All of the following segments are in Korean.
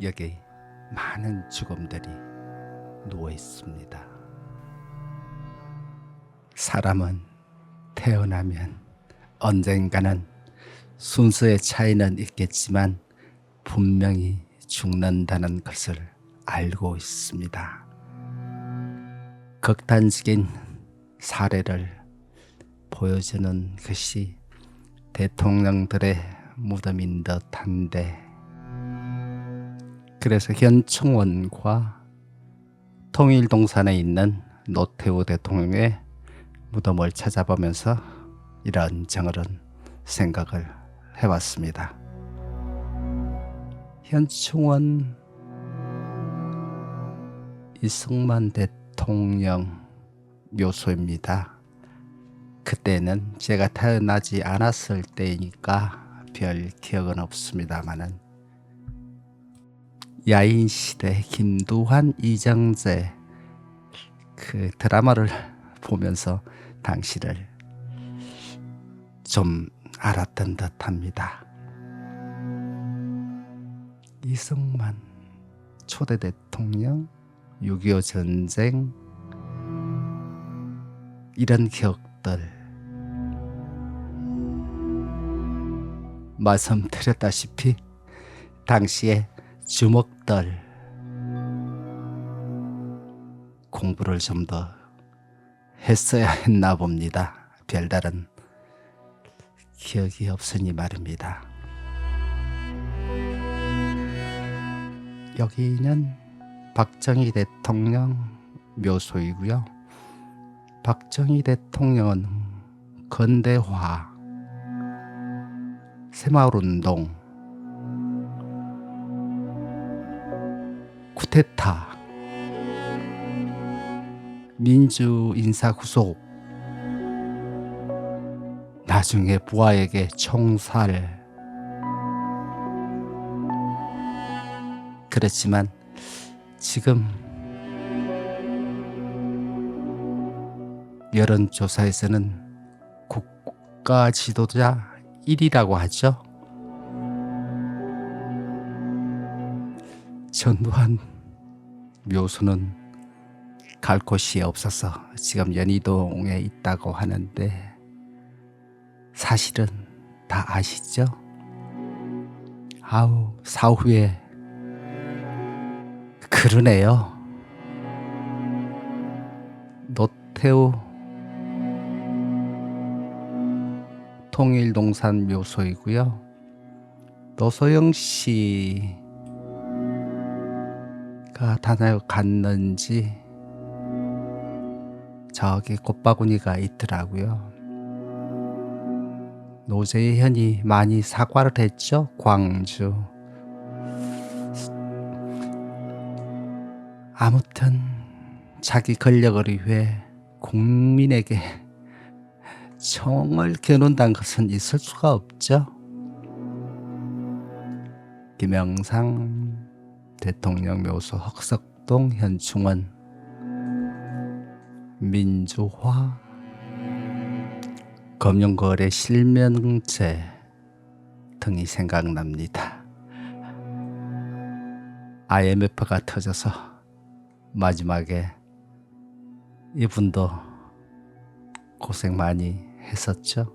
여기 많은 죽음들이 누워 있습니다. 사람은 태어나면 언젠가는 순서의 차이는 있겠지만 분명히 죽는다는 것을 알고 있습니다. 극단적인 사례를 보여주는 것이 대통령들의 무덤인 듯한데, 그래서 현충원과 통일동산에 있는 노태우 대통령의 무덤을 찾아보면서 이런저런 생각을 해봤습니다. 현충원 이승만 대통령 묘소입니다. 그때는 제가 태어나지 않았을 때이니까 별 기억은 없습니다만은, 야인시대 김두한 이정재 그 드라마를 보면서 당시를 좀 알았던 듯합니다. 이승만 초대 대통령, 6.25 전쟁, 이런 기억들, 말씀드렸다시피 당시에 주먹들 공부를 좀 더 했어야 했나 봅니다. 별다른 기억이 없으니 말입니다. 여기는 박정희 대통령 묘소이고요. 박정희 대통령은 건대화, 새마을운동, 쿠데타, 민주인사구속, 나중에 부하에게 총살, 그렇지만 지금 여론조사에서는 국가 지도자 1위라고 하죠. 전두환 묘소는 갈 곳이 없어서 지금 연희동에 있다고 하는데, 사실은 다 아시죠? 아우, 사후에 그러네요. 노태우 통일동산 묘소이고요. 노소영 씨가 다녀갔는지 저기 꽃바구니가 있더라고요. 노재현이 많이 사과를 했죠. 광주. 아무튼 자기 권력을 위해 국민에게 총을 겨눈다는 것은 있을 수가 없죠. 김영삼 대통령 묘소 흑석동 현충원, 민주화, 금융거래 실명제 등이 생각납니다. IMF가 터져서 마지막에 이분도 고생 많이 했었죠.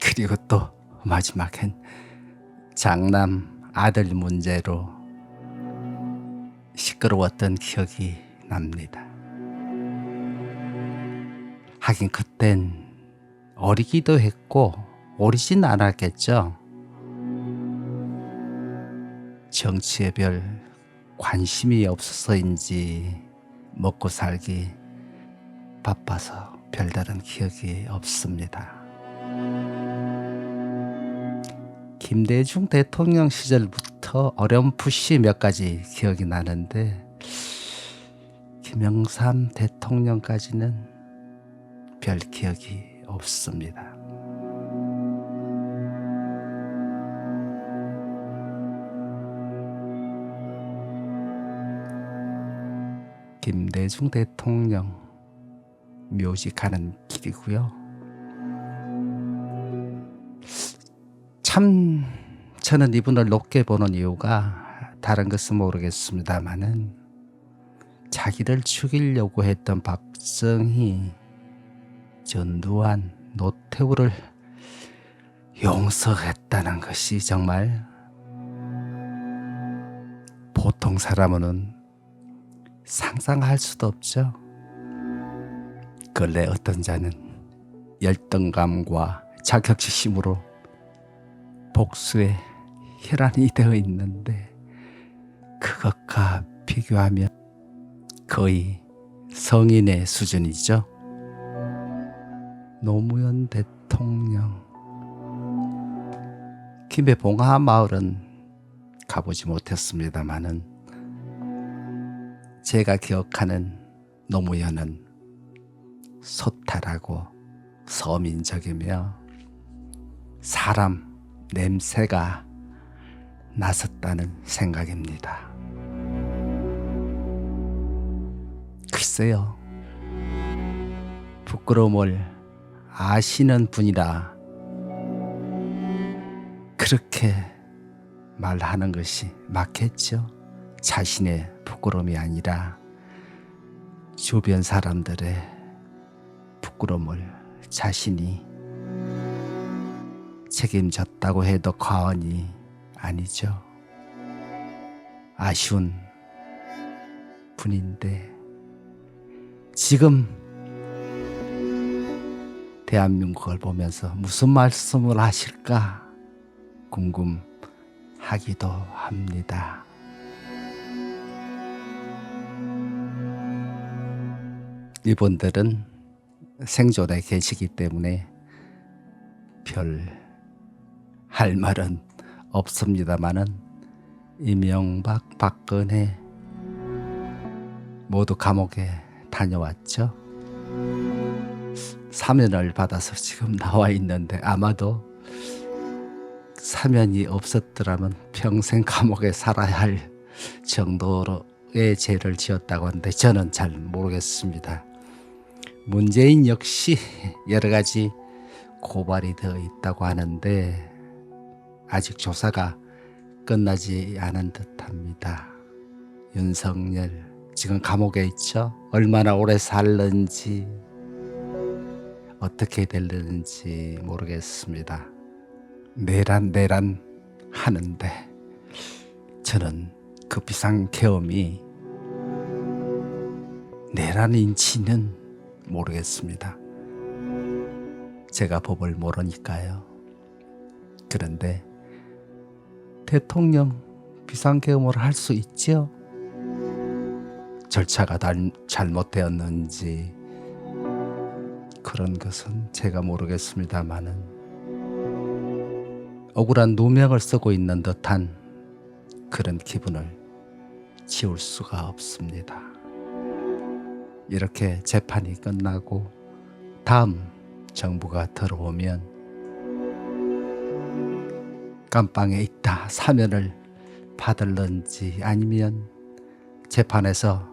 그리고 또 마지막엔 장남 아들 문제로 시끄러웠던 기억이 납니다. 하긴 그땐 어리기도 했고 어리진 않았겠죠. 정치에 별 관심이 없어서인지 먹고 살기 바빠서 별다른 기억이 없습니다. 김대중 대통령 시절부터 어렴풋이 몇 가지 기억이 나는데, 김영삼 대통령까지는 별 기억이 없습니다. 김대중 대통령 묘지 가는 길이고요. 참 저는 이분을 높게 보는 이유가 다른 것은 모르겠습니다만은 자기를 죽이려고 했던 박정희, 전두환, 노태우를 용서했다는 것이 정말 보통 사람은 상상할 수도 없죠. 근래 어떤 자는 열등감과 자격지심으로 복수에 혈안이 되어 있는데 그것과 비교하면 거의 성인의 수준이죠. 노무현 대통령 김해 봉하 마을은 가보지 못했습니다마는 제가 기억하는 노무현은 소탈하고 서민적이며 사람 냄새가 났었다는 생각입니다. 글쎄요, 부끄러움을 아시는 분이라 그렇게 말하는 것이 맞겠죠. 자신의 부끄러움이 아니라 주변 사람들의 부끄러움을 자신이 책임졌다고 해도 과언이 아니죠. 아쉬운 분인데 지금 대한민국을 보면서 무슨 말씀을 하실까 궁금하기도 합니다. 이분들은 생존에 계시기 때문에 별 할 말은 없습니다마는 이명박, 박근혜 모두 감옥에 다녀왔죠. 사면을 받아서 지금 나와 있는데 아마도 사면이 없었더라면 평생 감옥에 살아야 할 정도의 죄를 지었다고 하는데 저는 잘 모르겠습니다. 문재인 역시 여러 가지 고발이 되어 있다고 하는데 아직 조사가 끝나지 않은 듯합니다. 윤석열 지금 감옥에 있죠. 얼마나 오래 살는지 어떻게 될는지 모르겠습니다. 내란 하는데 저는 그 비상계엄이 내란인지는 모르겠습니다. 제가 법을 모르니까요. 그런데 대통령 비상계엄을 할 수 있죠. 절차가 잘못되었는지 그런 것은 제가 모르겠습니다만은 억울한 누명을 쓰고 있는 듯한 그런 기분을 지울 수가 없습니다. 이렇게 재판이 끝나고 다음 정부가 들어오면 감방에 있다 사면을 받을런지 아니면 재판에서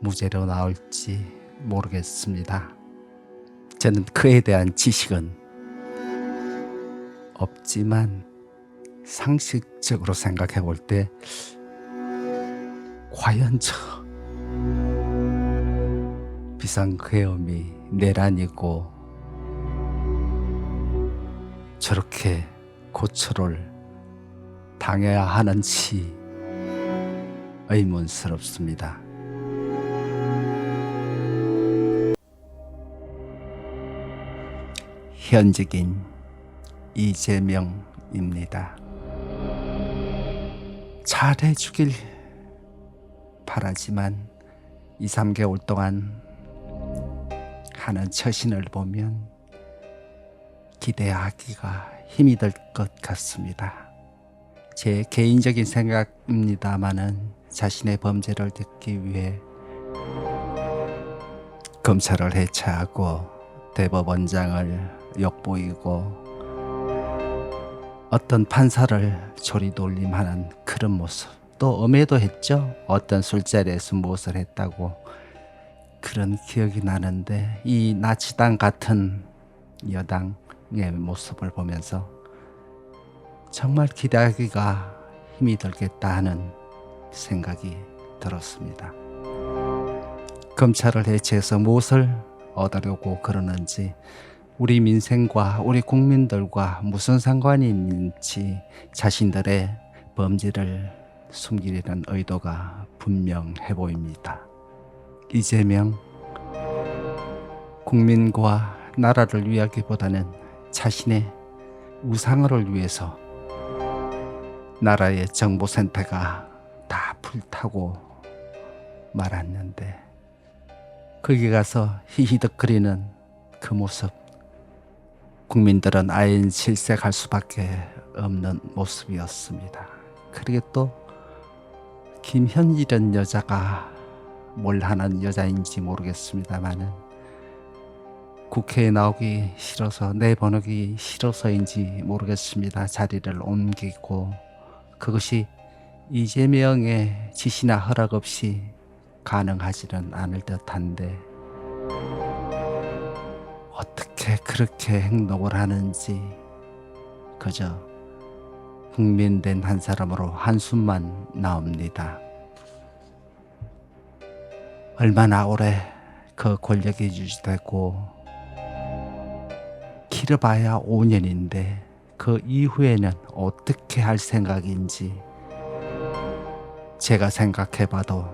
무죄로 나올지 모르겠습니다. 저는 그에 대한 지식은 없지만 상식적으로 생각해 볼 때 과연 저 비상계엄이 내란이고 저렇게 고초를 당해야 하는지 의문스럽습니다. 현직인 이재명입니다. 잘해주길 바라지만 2, 3개월 동안 하는 처신을 보면 기대하기가 힘이 들 것 같습니다. 제 개인적인 생각입니다마는 자신의 범죄를 덮기 위해 검찰을 해체하고 대법원장을 욕보이고 어떤 판사를 조리돌림하는 그런 모습, 또 음해도 했죠. 어떤 술자리에서 무엇을 했다고 그런 기억이 나는데 이 나치당 같은 여당의 모습을 보면서 정말 기대하기가 힘이 들겠다 하는 생각이 들었습니다. 검찰을 해체해서 무엇을 얻으려고 그러는지, 우리 민생과 우리 국민들과 무슨 상관이 있는지 자신들의 범죄를 숨기려는 의도가 분명해 보입니다. 이재명, 국민과 나라를 위하기보다는 자신의 우상을 위해서 나라의 정보센터가 다 불타고 말았는데, 거기 가서 히히덕거리는 그 모습, 국민들은 아예 실색할 수밖에 없는 모습이었습니다. 그리고 또 김현일은 여자가 뭘 하는 여자인지 모르겠습니다만은 국회에 나오기 싫어서, 내보내기 싫어서인지 모르겠습니다. 자리를 옮기고, 그것이 이재명의 지시나 허락 없이 가능하지는 않을 듯한데 어떻게 그렇게 행동을 하는지 그저 국민된 한 사람으로 한숨만 나옵니다. 얼마나 오래 그 권력이 유지되고, 길어봐야 5년인데 그 이후에는 어떻게 할 생각인지 제가 생각해봐도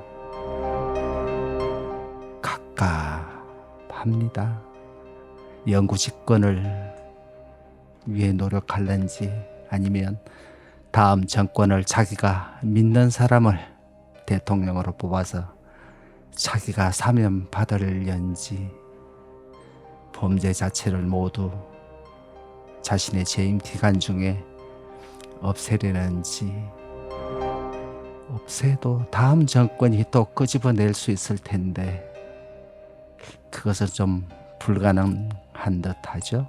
갑갑합니다. 영구 집권을 위해 노력할는지, 아니면 다음 정권을 자기가 믿는 사람을 대통령으로 뽑아서 자기가 사면 받으려는지, 범죄 자체를 모두 자신의 재임 기간 중에 없애려는지, 없애도 다음 정권이 또 끄집어낼 수 있을 텐데 그것은 좀 불가능한 듯하죠.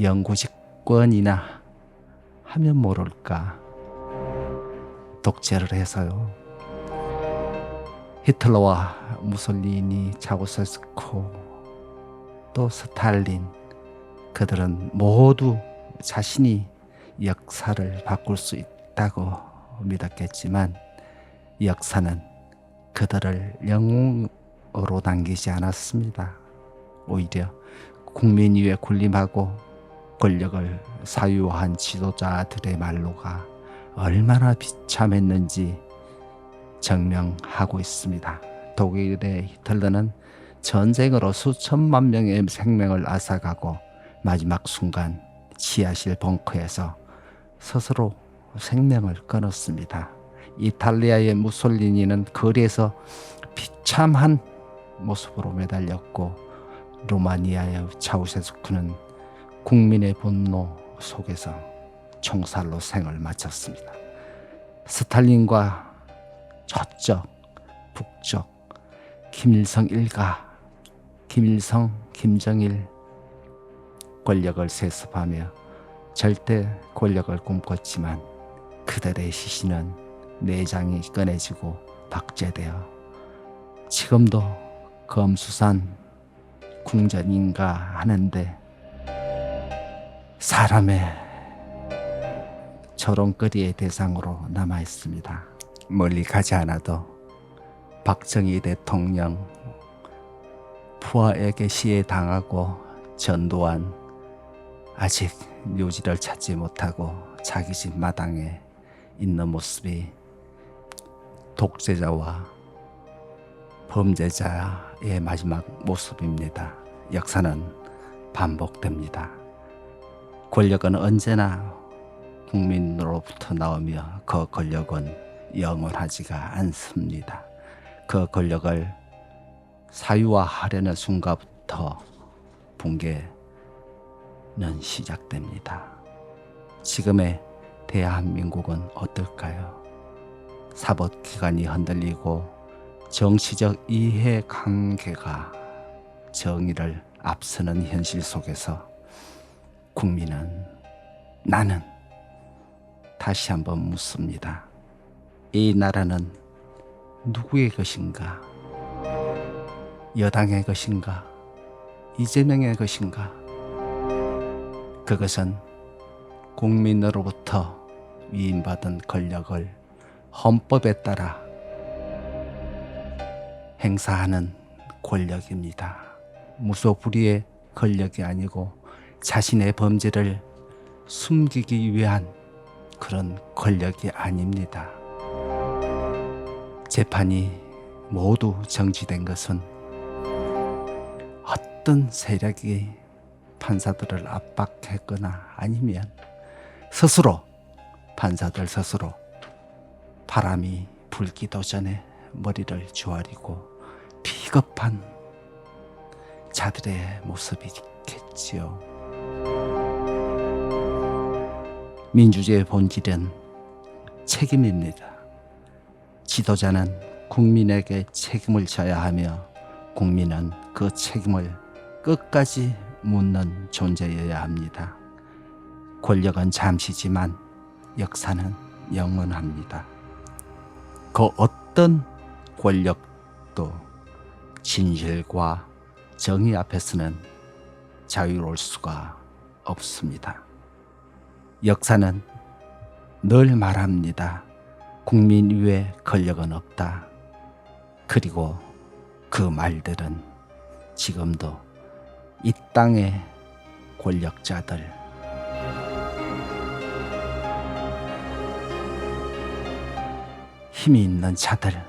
영구 집권이나 하면 모를까 독재를 해서요. 히틀러와 무솔리니, 차우세스코, 또 스탈린, 그들은 모두 자신이 역사를 바꿀 수 있다고 믿었겠지만 역사는 그들을 영웅으로 남기지 않았습니다. 오히려 국민 위에 군림하고 권력을 사유한 지도자들의 말로가 얼마나 비참했는지 증명하고 있습니다. 독일의 히틀러는 전쟁으로 수천만 명의 생명을 앗아가고 마지막 순간 지하실 벙커에서 스스로 생명을 끊었습니다. 이탈리아의 무솔리니는 거리에서 비참한 모습으로 매달렸고, 루마니아의 차우세스쿠는 국민의 분노 속에서 총살로 생을 마쳤습니다. 스탈린과 저쪽, 북쪽, 김일성 일가, 김일성, 김정일 권력을 세습하며 절대 권력을 꿈꿨지만 그들의 시신은 내장이 꺼내지고 박제되어 지금도 검수산 궁전인가 하는데 사람의 조롱거리의 대상으로 남아 있습니다. 멀리 가지 않아도 박정희 대통령 부하에게 시해당하고 전두환 아직 묘지를 찾지 못하고 자기 집 마당에 있는 모습이 독재자와 범죄자의 마지막 모습입니다. 역사는 반복됩니다. 권력은 언제나 국민으로부터 나오며 그 권력은 영원하지가 않습니다. 그 권력을 사유화하려는 순간부터 붕괴는 시작됩니다. 지금의 대한민국은 어떨까요? 사법기관이 흔들리고 정치적 이해관계가 정의를 앞서는 현실 속에서 국민은, 나는 다시 한번 묻습니다. 이 나라는 누구의 것인가? 여당의 것인가? 이재명의 것인가? 그것은 국민으로부터 위임받은 권력을 헌법에 따라 행사하는 권력입니다. 무소불위의 권력이 아니고 자신의 범죄를 숨기기 위한 그런 권력이 아닙니다. 재판이 모두 정지된 것은 어떤 세력이 판사들을 압박했거나 아니면 스스로 판사들 스스로 바람이 불기도 전에 머리를 조아리고 비겁한 자들의 모습이겠지요. 민주주의의 본질은 책임입니다. 지도자는 국민에게 책임을 져야 하며 국민은 그 책임을 끝까지 묻는 존재여야 합니다. 권력은 잠시지만 역사는 영원합니다. 그 어떤 권력도 진실과 정의 앞에서는 자유로울 수가 없습니다. 역사는 늘 말합니다. 국민 위에 권력은 없다. 그리고 그 말들은 지금도 이 땅의 권력자들, 힘이 있는 자들에게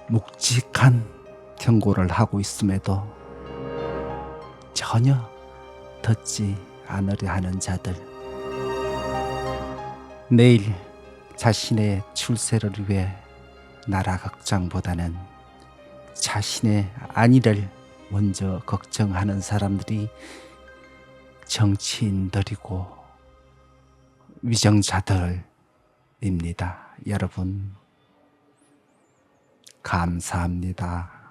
묵직한 경고를 하고 있음에도 전혀 듣지 않으려 하는 자들, 내일 자신의 출세를 위해 나라 걱정보다는 자신의 안위를 먼저 걱정하는 사람들이 정치인들이고 위정자들입니다. 여러분, 감사합니다.